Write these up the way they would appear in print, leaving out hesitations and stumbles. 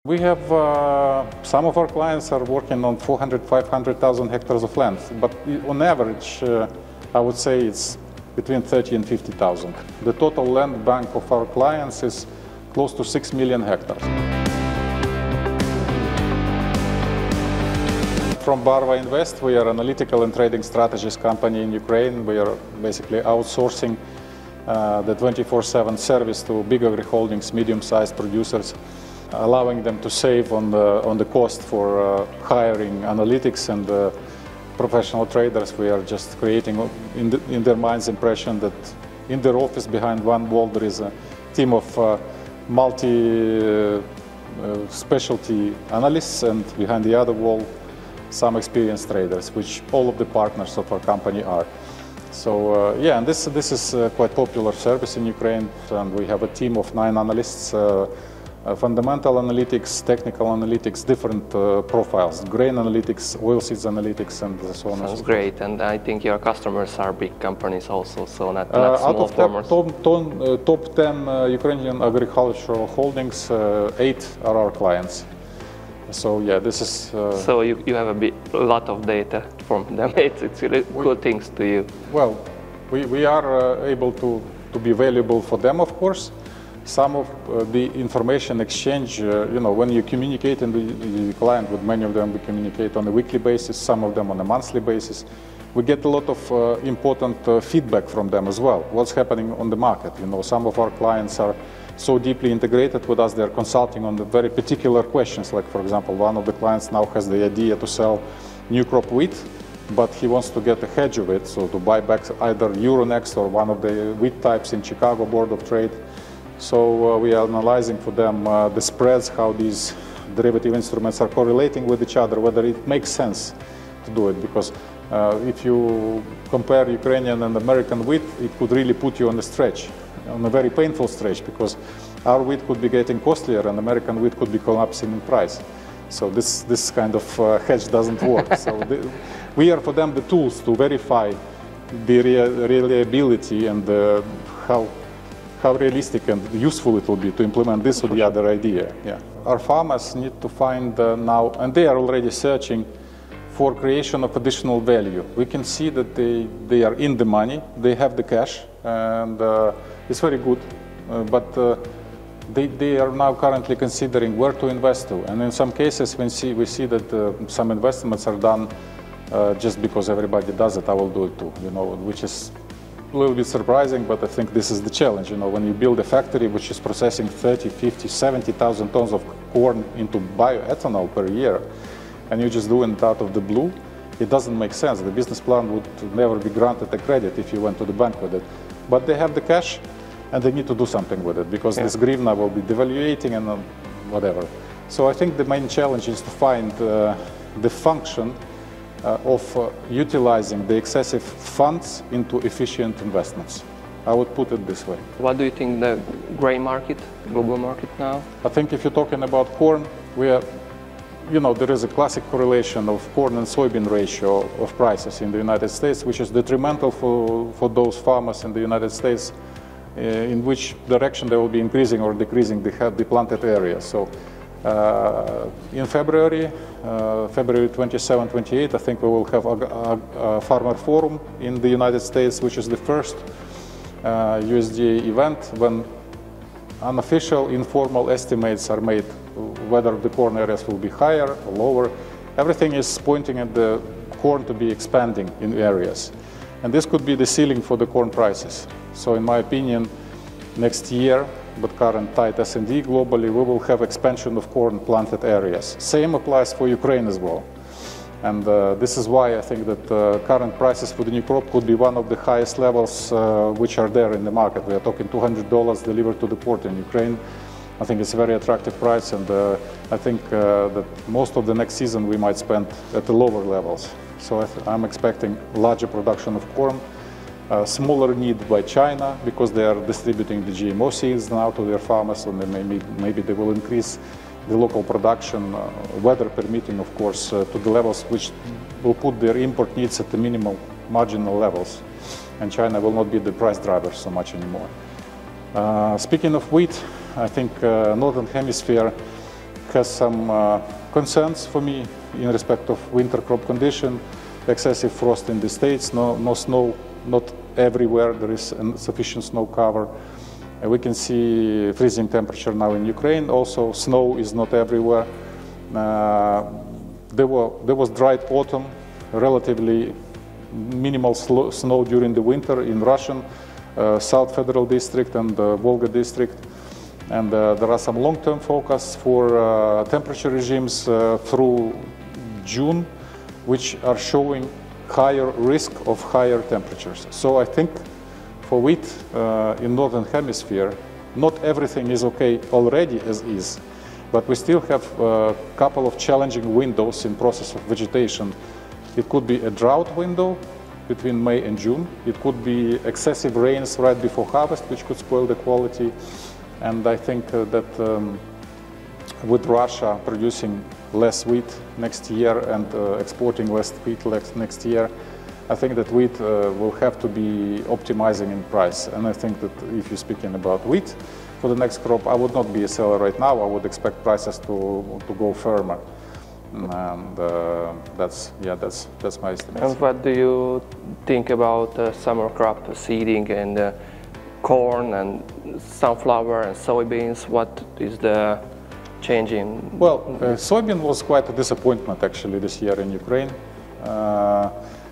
We have, some of our clients are working on 400, 500,000 hectares of land, but on average, I would say it's between 30 and 50,000. The total land bank of our clients is close to 6 million hectares. From Barva Invest, we are an analytical and trading strategies company in Ukraine. We are basically outsourcing the 24/7 service to big agri-holdings, medium-sized producers, allowing them to save on the cost for hiring analytics and professional traders. We are just creating in their minds impression that in their office behind one wall there is a team of multi-specialty analysts, and behind the other wall some experienced traders, which all of the partners of our company are. So yeah, and this is quite popular service in Ukraine, and we have a team of 9 analysts, fundamental analytics, technical analytics, different profiles, grain analytics, oilseeds analytics, and so on. Sounds great, and I think your customers are big companies also, so not small out of farmers. top 10 Ukrainian agricultural holdings, 8 are our clients. So yeah, this is... So you have a lot of data from them. It's really good things to you. Well, we are able to be valuable for them, of course. Some of the information exchange, you know, when you communicate with the client, with many of them we communicate on a weekly basis, some of them on a monthly basis. We get a lot of important feedback from them as well. What's happening on the market? You know, some of our clients are so deeply integrated with us, they're consulting on the very particular questions. Like, for example, one of the clients now has the idea to sell new crop wheat, but he wants to get a hedge of it, so to buy back either Euronext or one of the wheat types in Chicago Board of Trade. So we are analyzing for them the spreads, how these derivative instruments are correlating with each other, whether it makes sense to do it, because if you compare Ukrainian and American wheat, it could really put you on a stretch, on a very painful stretch, because our wheat could be getting costlier and American wheat could be collapsing in price. So this kind of hedge doesn't work. So we are for them the tools to verify the reliability and how realistic and useful it will be to implement this or the other idea. Yeah. Our farmers need to find now, and they are already searching for creation of additional value. We can see that they are in the money, they have the cash, and it's very good, but they are now currently considering where to invest to. And in some cases we see that some investments are done just because everybody does it, I will do it too, you know, which is a little bit surprising, but I think this is the challenge. You know, when you build a factory which is processing 30, 50, 70,000 tons of corn into bioethanol per year, and you're just doing it out of the blue, it doesn't make sense. The business plan would never be granted a credit if you went to the bank with it. But they have the cash, and they need to do something with it, because this hryvnia will be devaluating and whatever. So I think the main challenge is to find the function of utilizing the excessive funds into efficient investments. I would put it this way. What do you think the grain market, global market now? I think if you're talking about corn, we are, you know, there is a classic correlation of corn and soybean ratio of prices in the United States, which is detrimental for those farmers in the United States, in which direction they will be increasing or decreasing the planted area. So in February 27, 28, I think we will have a farmer forum in the United States, which is the first USDA event when unofficial, informal estimates are made whether the corn areas will be higher or lower. Everything is pointing at the corn to be expanding in areas. And this could be the ceiling for the corn prices. So in my opinion, next year, but current tight S&D globally, we will have expansion of corn planted areas. Same applies for Ukraine as well. And this is why I think that current prices for the new crop could be one of the highest levels which are there in the market. We are talking $200 delivered to the port in Ukraine. I think it's a very attractive price, and I think that most of the next season we might spend at the lower levels. So I'm expecting larger production of corn, smaller need by China because they are distributing the GMO seeds now to their farmers, and maybe they will increase the local production, weather permitting, of course, to the levels which will put their import needs at the minimum marginal levels, and China will not be the price driver so much anymore. Speaking of wheat, I think Northern Hemisphere has some concerns for me in respect of winter crop condition, excessive frost in the States, no snow, not everywhere there is sufficient snow cover. We can see freezing temperature now in Ukraine, also snow is not everywhere. There was dried autumn, relatively minimal snow during the winter in Russian South Federal District and Volga District. And there are some long-term focus for temperature regimes through June, which are showing higher risk of higher temperatures. So I think for wheat in Northern Hemisphere, not everything is okay already as is, but we still have a couple of challenging windows in process of vegetation. It could be a drought window between May and June. It could be excessive rains right before harvest, which could spoil the quality. And I think that with Russia producing less wheat next year and exporting less wheat next year, I think that wheat will have to be optimizing in price. And I think that if you're speaking about wheat for the next crop, I would not be a seller right now. I would expect prices to go firmer. And that's my estimate. And what do you think about summer crop seeding and corn and sunflower and soybeans? What is the change in? Well, soybean was quite a disappointment actually this year in Ukraine.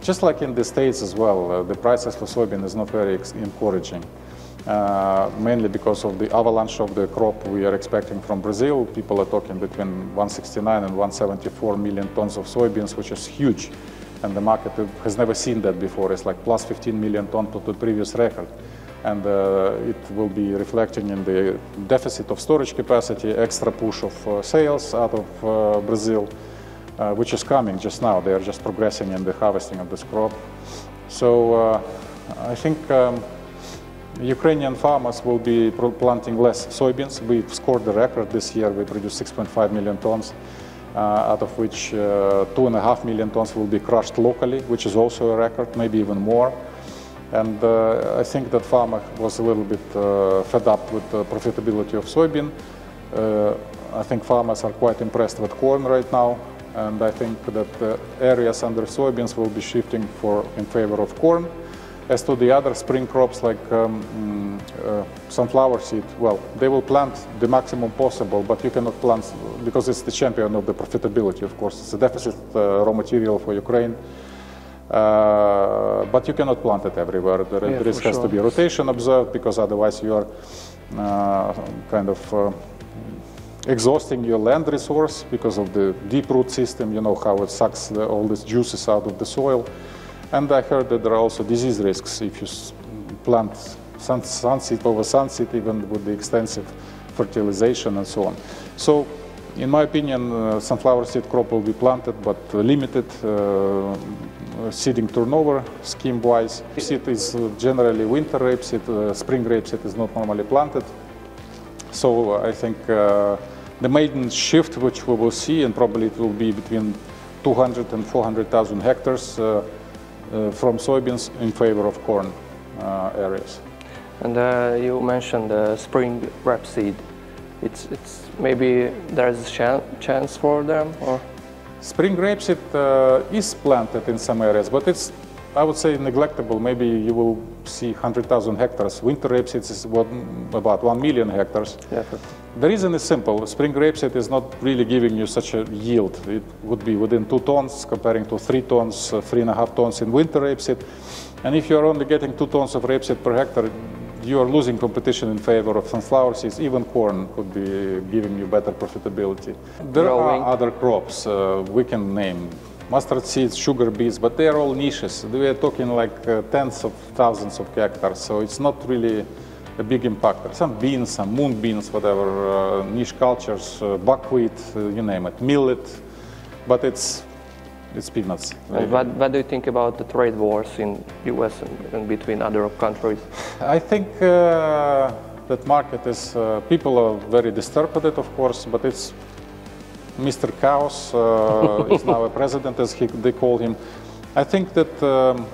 Just like in the States as well, the prices for soybean is not very encouraging. Mainly because of the avalanche of the crop we are expecting from Brazil. People are talking between 169 and 174 million tons of soybeans, which is huge. And the market has never seen that before. It's like plus 15 million tons to the previous record. And it will be reflecting in the deficit of storage capacity, extra push of sales out of Brazil, which is coming just now. They are just progressing in the harvesting of this crop. So I think Ukrainian farmers will be planting less soybeans. We scored the record this year. We produced 6.5 million tons, out of which 2.5 million tons will be crushed locally, which is also a record, maybe even more. And I think that farmer was a little bit fed up with the profitability of soybean. I think farmers are quite impressed with corn right now, and I think that areas under soybeans will be shifting in favor of corn. As to the other spring crops like sunflower seed, well, they will plant the maximum possible, but you cannot plant, because it's the champion of the profitability, of course. It's a deficit raw material for Ukraine. But you cannot plant it everywhere. There has to be rotation observed, because otherwise you are kind of exhausting your land resource because of the deep root system. You know how it sucks all these juices out of the soil. And I heard that there are also disease risks if you plant sunseed over sunseed, even with the extensive fertilization and so on. So, in my opinion, sunflower seed crop will be planted, but limited seeding turnover scheme-wise. Rapeseed is generally winter rapeseed. Spring rapeseed is not normally planted. So I think the maiden shift which we will see, and probably it will be between 200 and 400,000 hectares from soybeans in favor of corn areas. And you mentioned the spring rapeseed. It's maybe there's a chance for them, or? Spring rapeseed is planted in some areas, but it's, I would say, neglectable. Maybe you will see 100,000 hectares. Winter rapeseed is about 1 million hectares. Yeah. The reason is simple. Spring rapeseed is not really giving you such a yield. It would be within 2 tons comparing to 3 tons, 3.5 tons in winter rapeseed. And if you're only getting 2 tons of rapeseed per hectare, you are losing competition in favor of sunflower seeds. Even corn could be giving you better profitability. There are other crops we can name. Mustard seeds, sugar beets, but they are all niches. We are talking like tens of thousands of hectares, so it's not really a big impact. Some beans, some moon beans, whatever, niche cultures, buckwheat, you name it, millet, but it's peanuts. And what do you think about the trade wars in US and between other countries? I think that market is, people are very disturbed with it, of course, but it's Mr. Chaos is now a president, as they call him. I think that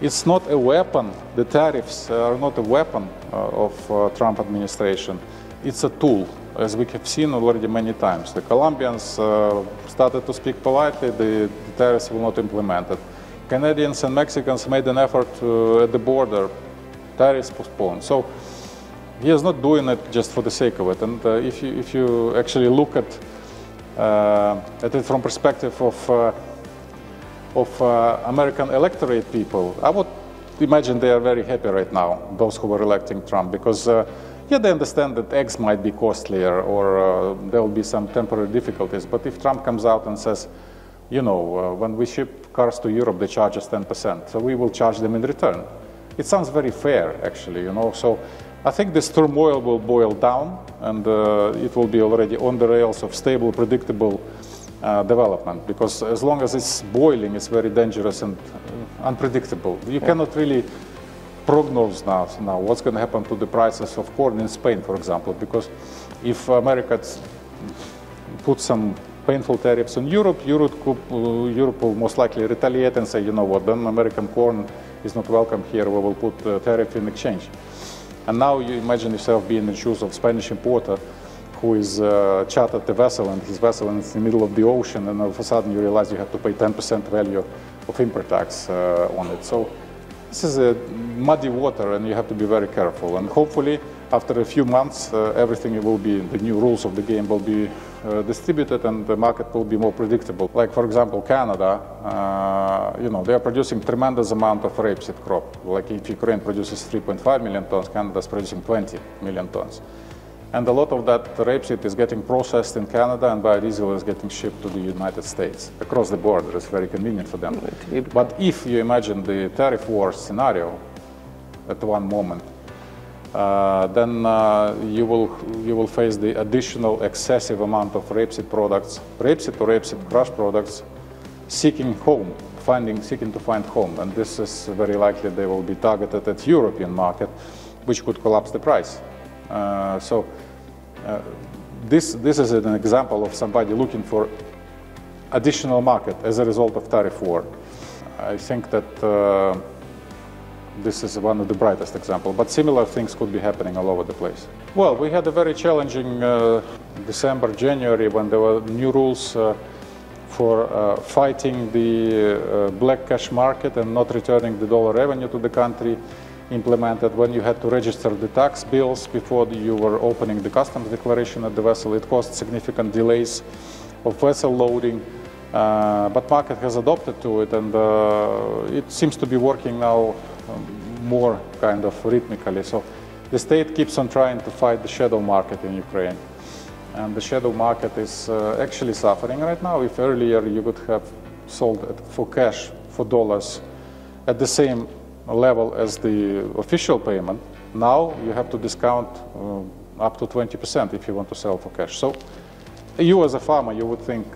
it's not a weapon. The tariffs are not a weapon of Trump administration. it's a tool, as we have seen already many times. The Colombians started to speak politely, the tariffs will not implement it. Canadians and Mexicans made an effort at the border, tariffs postponed. So he is not doing it just for the sake of it. And if you actually look at it from perspective of American electorate people, I would imagine they are very happy right now, those who were electing Trump, because yeah, they understand that eggs might be costlier or there will be some temporary difficulties. But if Trump comes out and says, you know, when we ship cars to Europe, they charge us 10%, so we will charge them in return. It sounds very fair, actually, you know. So I think this turmoil will boil down, and it will be already on the rails of stable, predictable development. Because as long as it's boiling, it's very dangerous and unpredictable. You cannot really prognose now what's going to happen to the prices of corn in Spain, for example. Because if America puts some painful tariffs on Europe, Europe will most likely retaliate and say, you know what, then American corn is not welcome here, we will put a tariff in exchange. And now you imagine yourself being in the shoes of Spanish importer who is chartered the vessel, and his vessel is in the middle of the ocean, and all of a sudden you realize you have to pay 10% value of import tax on it. So this is a muddy water, and you have to be very careful. And hopefully, after a few months, everything will be, the new rules of the game will be distributed, and the market will be more predictable. Like, for example, Canada, you know, they are producing tremendous amount of rapeseed crop. Like if Ukraine produces 3.5 million tons, Canada is producing 20 million tons. And a lot of that rapeseed is getting processed in Canada, and biodiesel is getting shipped to the United States across the border. It's very convenient for them. But if you imagine the tariff war scenario at one moment, then you will face the additional excessive amount of rapeseed products, rapeseed or rapeseed crush products, seeking to find home. And this is very likely they will be targeted at European market, which could collapse the price. So this is an example of somebody looking for additional market as a result of tariff war. I think that this is one of the brightest examples, but similar things could be happening all over the place. Well, we had a very challenging December, January, when there were new rules for fighting the black cash market and not returning the dollar revenue to the country, implemented when you had to register the tax bills before you were opening the customs declaration at the vessel. It caused significant delays of vessel loading, but market has adopted to it, and it seems to be working now more kind of rhythmically. So the state keeps on trying to fight the shadow market in Ukraine, and the shadow market is actually suffering right now. If earlier you would have sold for cash, for dollars, at the same level as the official payment, now you have to discount up to 20% if you want to sell for cash. So you as a farmer, you would think,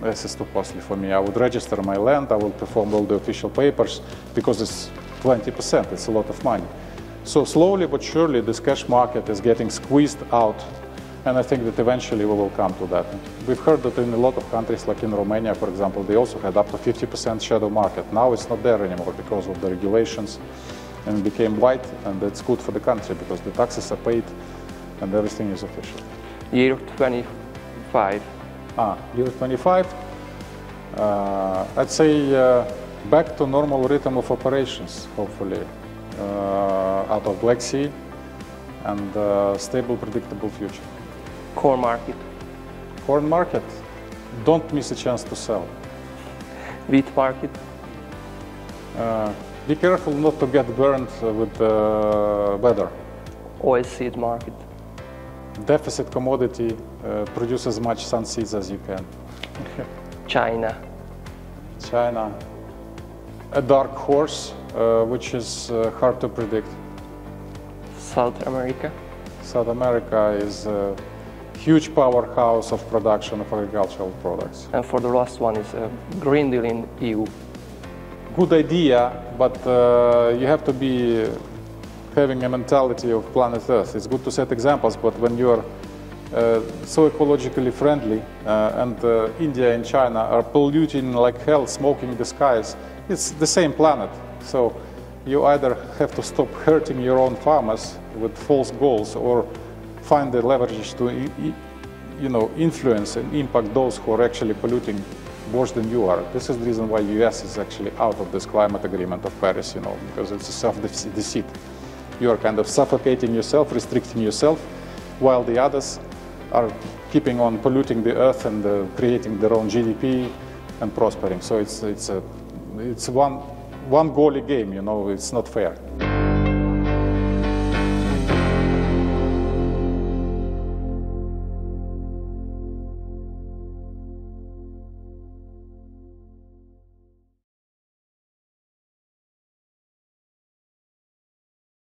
this is too costly for me. I would register my land, I will perform all the official papers, because it's 20%, it's a lot of money. So slowly but surely this cash market is getting squeezed out, and I think that eventually we will come to that. We've heard that in a lot of countries, like in Romania, for example, they also had up to 50% shadow market. Now it's not there anymore because of the regulations, and it became white, and it's good for the country because the taxes are paid and everything is official. Year 25. Year 25, I'd say back to normal rhythm of operations, hopefully, out of Black Sea, and stable, predictable future. Corn market. Corn market, don't miss a chance to sell. Wheat market. Be careful not to get burned with the weather. Oilseed market. Deficit commodity, produce as much sun seeds as you can. China. China, a dark horse, which is hard to predict. South America. South America is a huge powerhouse of production of agricultural products. And for the last one is a Green Deal in EU. Good idea, but you have to be having a mentality of planet Earth. It's good to set examples, but when you are so ecologically friendly and India and China are polluting like hell, smoking the skies, it's the same planet. So you either have to stop hurting your own farmers with false goals or find the leverage to influence and impact those who are actually polluting worse than you are. This is the reason why US is actually out of this climate agreement of Paris, because it's a self-deceit. You are kind of suffocating yourself, restricting yourself, while the others are keeping on polluting the earth and creating their own GDP and prospering. So it's one goalie game, it's not fair.